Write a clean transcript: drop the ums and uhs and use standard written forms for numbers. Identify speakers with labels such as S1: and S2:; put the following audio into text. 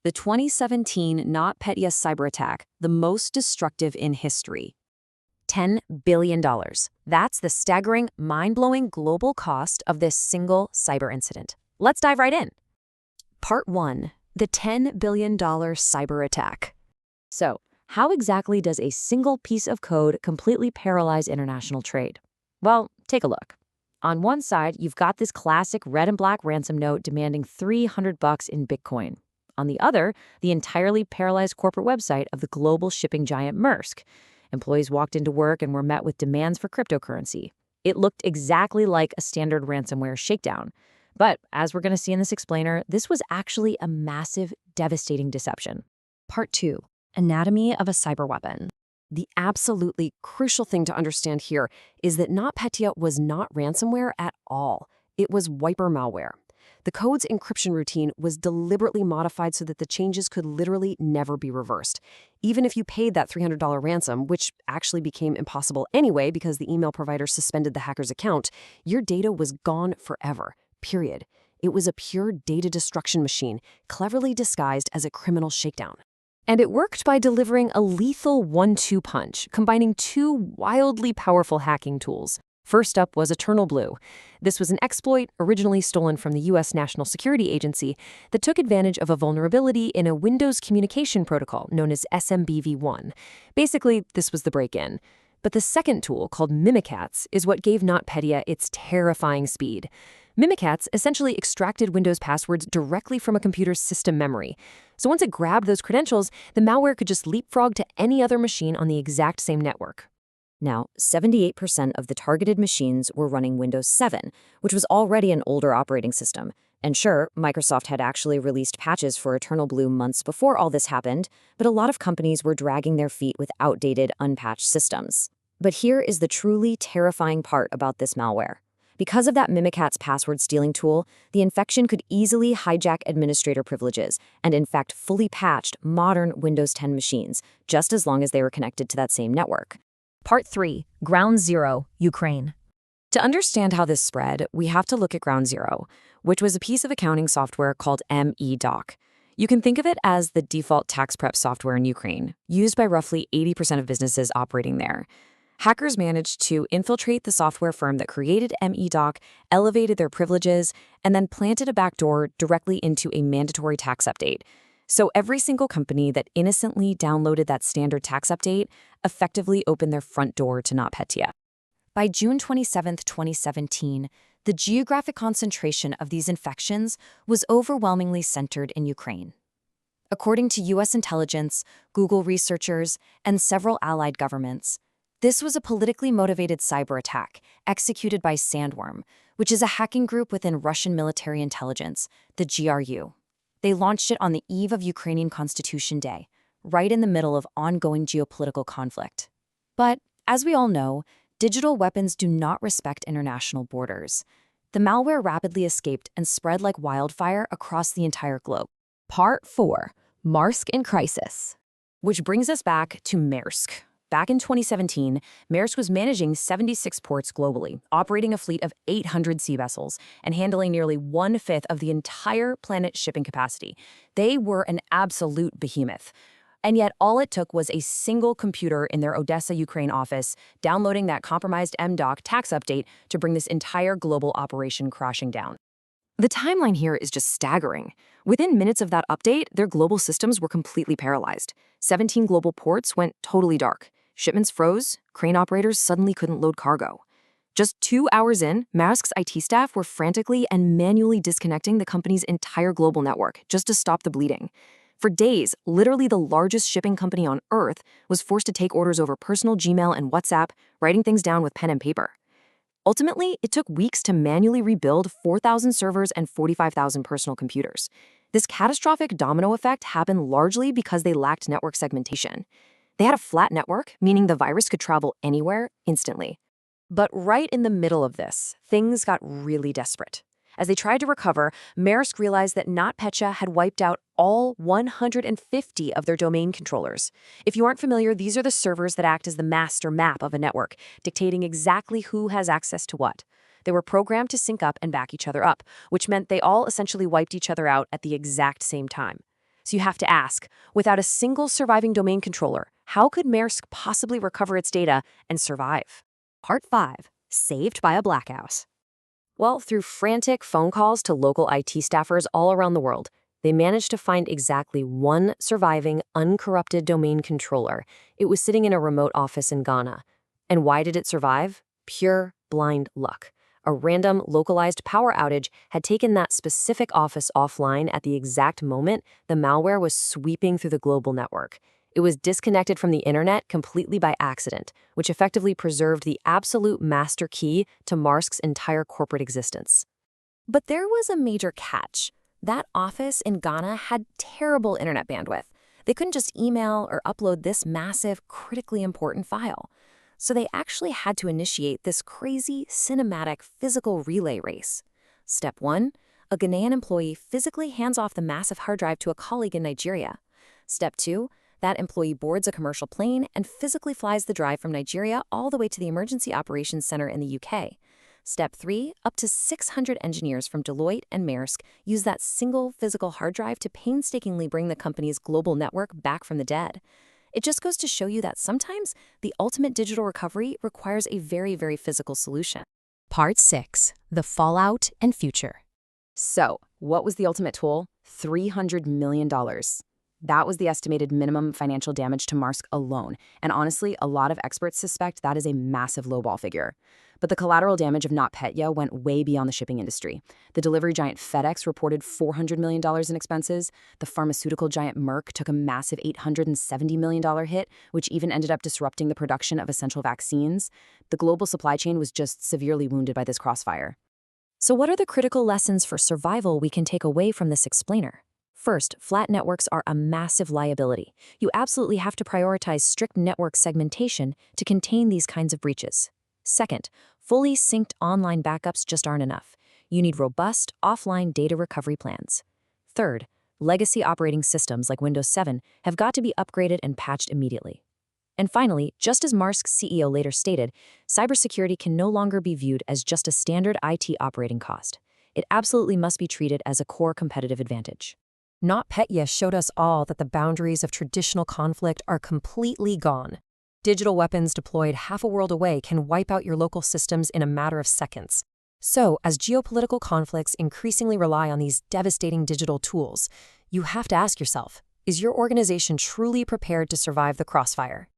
S1: the 2017 NotPetya cyber attack, the most destructive in history. $10 billion. That's the staggering, mind-blowing global cost of this single cyber incident. Let's dive right in. Part 1. The $10 billion cyber attack. So, how exactly does a single piece of code completely paralyze international trade? Well, take a look. On one side, you've got this classic red and black ransom note demanding $300 in Bitcoin. On the other, the entirely paralyzed corporate website of the global shipping giant Maersk. Employees walked into work and were met with demands for cryptocurrency. It looked exactly like a standard ransomware shakedown. But as we're going to see in this explainer, this was actually a massive, devastating deception. Part 2. Anatomy of a cyber weapon. The absolutely crucial thing to understand here is that NotPetya was not ransomware at all. It was wiper malware. The code's encryption routine was deliberately modified so that the changes could literally never be reversed. Even if you paid that $300 ransom, which actually became impossible anyway because the email provider suspended the hacker's account, your data was gone forever, period. It was a pure data destruction machine, cleverly disguised as a criminal shakedown. And it worked by delivering a lethal 1-2 punch, combining two wildly powerful hacking tools. First up was EternalBlue. This was an exploit originally stolen from the U.S. National Security Agency that took advantage of a vulnerability in a Windows communication protocol known as SMBv1. Basically, this was the break-in. But the second tool, called Mimikatz, is what gave NotPetya its terrifying speed. Mimikatz essentially extracted Windows passwords directly from a computer's system memory. So once it grabbed those credentials, the malware could just leapfrog to any other machine on the exact same network. Now, 78% of the targeted machines were running Windows 7, which was already an older operating system. And sure, Microsoft had actually released patches for EternalBlue months before all this happened, but a lot of companies were dragging their feet with outdated, unpatched systems. But here is the truly terrifying part about this malware. Because of that Mimikatz password stealing tool, the infection could easily hijack administrator privileges and, in fact, fully patched modern Windows 10 machines, just as long as they were connected to that same network. Part 3. Ground Zero, Ukraine. To understand how this spread, we have to look at Ground Zero, which was a piece of accounting software called M.E.Doc. You can think of it as the default tax prep software in Ukraine, used by roughly 80% of businesses operating there. Hackers managed to infiltrate the software firm that created M.E.Doc, elevated their privileges, and then planted a backdoor directly into a mandatory tax update. So every single company that innocently downloaded that standard tax update effectively opened their front door to NotPetya. By June 27, 2017, the geographic concentration of these infections was overwhelmingly centered in Ukraine. According to U.S. intelligence, Google researchers, and several allied governments, this was a politically motivated cyber attack executed by Sandworm, which is a hacking group within Russian military intelligence, the GRU. They launched it on the eve of Ukrainian Constitution Day, right in the middle of ongoing geopolitical conflict. But, as we all know, digital weapons do not respect international borders. The malware rapidly escaped and spread like wildfire across the entire globe. Part 4. Maersk in Crisis. Which brings us back to Maersk. Back in 2017, Maersk was managing 76 ports globally, operating a fleet of 800 sea vessels, and handling nearly 1/5 of the entire planet's shipping capacity. They were an absolute behemoth. And yet all it took was a single computer in their Odessa, Ukraine office, downloading that compromised M.E.Doc tax update to bring this entire global operation crashing down. The timeline here is just staggering. Within minutes of that update, their global systems were completely paralyzed. 17 global ports went totally dark. Shipments froze, crane operators suddenly couldn't load cargo. Just 2 hours in, Maersk's IT staff were frantically and manually disconnecting the company's entire global network just to stop the bleeding. For days, literally the largest shipping company on Earth was forced to take orders over personal Gmail and WhatsApp, writing things down with pen and paper. Ultimately, it took weeks to manually rebuild 4,000 servers and 45,000 personal computers. This catastrophic domino effect happened largely because they lacked network segmentation. They had a flat network, meaning the virus could travel anywhere instantly. But right in the middle of this, things got really desperate. As they tried to recover, Maersk realized that NotPetya had wiped out all 150 of their domain controllers. If you aren't familiar, these are the servers that act as the master map of a network, dictating exactly who has access to what. They were programmed to sync up and back each other up, which meant they all essentially wiped each other out at the exact same time. So you have to ask, without a single surviving domain controller, how could Maersk possibly recover its data and survive? Part 5. Saved by a blackout. Well, through frantic phone calls to local IT staffers all around the world, they managed to find exactly one surviving, uncorrupted domain controller. It was sitting in a remote office in Ghana. And why did it survive? Pure, blind luck. A random, localized power outage had taken that specific office offline at the exact moment the malware was sweeping through the global network. It was disconnected from the internet completely by accident, which effectively preserved the absolute master key to Maersk's entire corporate existence. But there was a major catch. That office in Ghana had terrible internet bandwidth. They couldn't just email or upload this massive, critically important file. So they actually had to initiate this crazy, cinematic, physical relay race. Step 1, a Ghanaian employee physically hands off the massive hard drive to a colleague in Nigeria. Step 2, that employee boards a commercial plane and physically flies the drive from Nigeria all the way to the Emergency Operations Center in the UK. Step 3, up to 600 engineers from Deloitte and Maersk use that single physical hard drive to painstakingly bring the company's global network back from the dead. It just goes to show you that sometimes the ultimate digital recovery requires a very, very physical solution. Part 6. The Fallout and Future. So, what was the ultimate toll? $300 million. That was the estimated minimum financial damage to Maersk alone, and honestly, a lot of experts suspect that is a massive lowball figure. But the collateral damage of NotPetya went way beyond the shipping industry. The delivery giant FedEx reported $400 million in expenses. The pharmaceutical giant Merck took a massive $870 million hit, which even ended up disrupting the production of essential vaccines. The global supply chain was just severely wounded by this crossfire. So what are the critical lessons for survival we can take away from this explainer? First, flat networks are a massive liability. You absolutely have to prioritize strict network segmentation to contain these kinds of breaches. Second, fully synced online backups just aren't enough. You need robust, offline data recovery plans. Third, legacy operating systems like Windows 7 have got to be upgraded and patched immediately. And finally, just as Maersk's CEO later stated, cybersecurity can no longer be viewed as just a standard IT operating cost. It absolutely must be treated as a core competitive advantage. NotPetya showed us all that the boundaries of traditional conflict are completely gone. Digital weapons deployed half a world away can wipe out your local systems in a matter of seconds. So, as geopolitical conflicts increasingly rely on these devastating digital tools, you have to ask yourself, is your organization truly prepared to survive the crossfire?